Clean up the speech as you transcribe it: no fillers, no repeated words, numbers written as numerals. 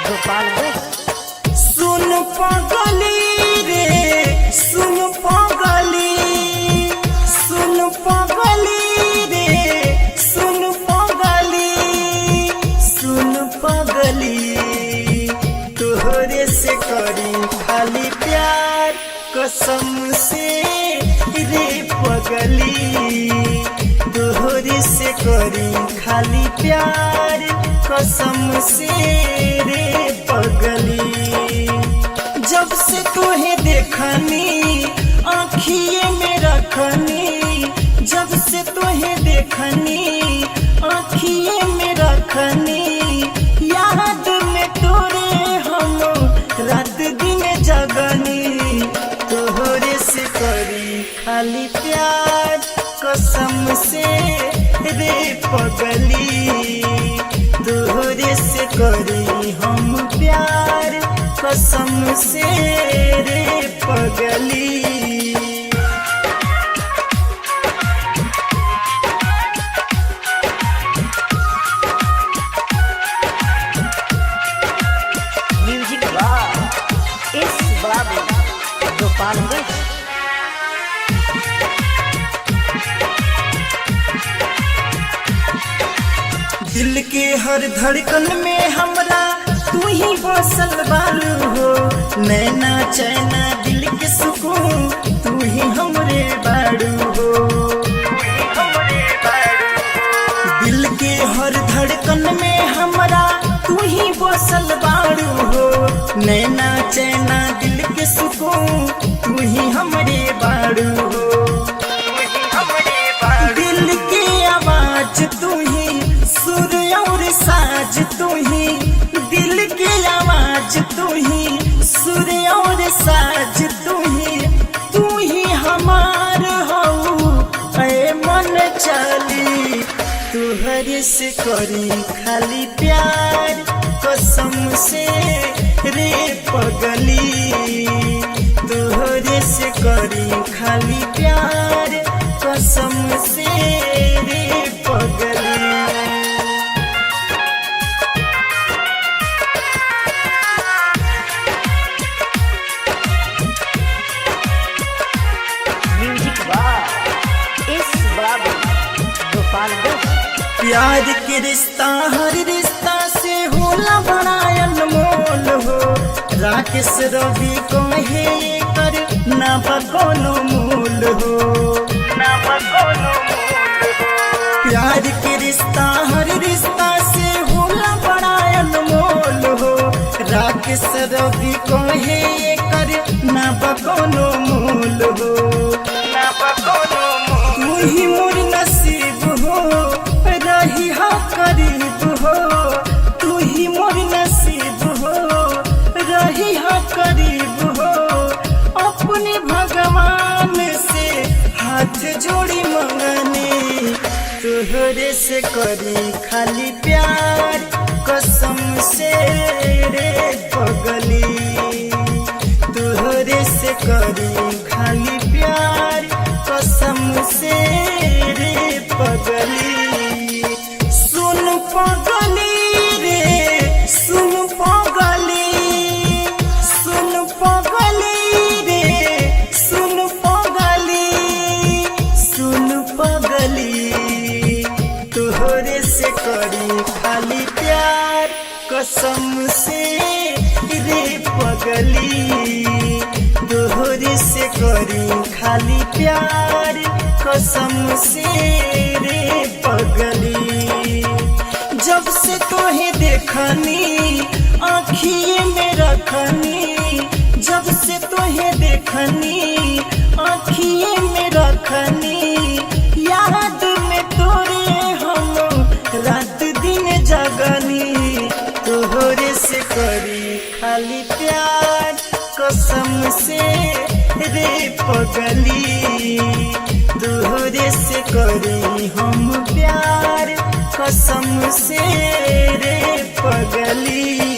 गोपालगंज। सुन पगली रे सुन पगली, सुन पगली रे सुन पगली, सुन पगली तोहरे से करी खाली प्यार कसम से रे पगली, तोहरे से करी खाली प्यार कसम से रे पगली। जब से तुहे देखनी आँखिए में रखनी, जब से तुहे देखनी आँखिए में रखनी, याद में तोरे हम रात दिन जगनी, तोहरे से करी खाली प्यार कसम से रे पगली, तोहरे से करी हम प्यार कसम से रे पगली। म्यूजिक बाय एस बाबू गोपालगंज। दिल के हर धड़कन में हमरा तू ही बसल बारू हो, नैना चैना दिल के सुकून तू ही हमरे बारू हो। दिल के हर धड़कन में हमरा तू ही बसल बारू हो, नैना चैना दिल के सुकून तू ही हमरे बारू हो। दिल की आवाज तू ही, सुर और साज तू ही, दिल की आवाज तू ही, सुर और साज तू ही हमार हो ऐ मन चली, तुहरे से करी खाली प्यार कसम से रे पगली, तुहरे से करी खाली प्यार कसम से रे पगली। म्यूजिक बाय एस बाबू गोपालगंज। प्यार के रिश्ता हर रिश्ता से होला बड़ा अनमोल हो, राकेश रवि कहे कर ना बकोनो मूल हो, ना बकोनो मूल हो। प्यार के रिश्ता हर रिश्ता से होला बड़ा अनमोल हो, राकेश रवि कहे कर ना बकोनो मूल हो, ना बकोनो मूल। तू ही मोर नसीब हो रही हा करीब हो, तू ही मोर नसीब हो रही हा करीब हो, अपने भगवान से हाथ जोड़ी मंगने, तोहरे से करी खाली प्यार कसम से रे पगली, तोहरे से करी खाली प्यार कसम से रे पगली। सुन पगली रे सुन पगली, सुन पगली रे सुन पगली, सुन पगली तोहरे से करी खाली प्यार कसम से रे पगली, तोहरे से करी खाली प्यार कसम से रे पगली। जब से तोहे देखनी आँखिए में रखनी, जब से तोहे देखनी आँखिए में रखनी, याद में तोरे हम रात दिन जगनी, तोहरे से करी खाली प्यार कसम से रे पगली, तोहरे से करी हम प्यार कसम से रे पगली।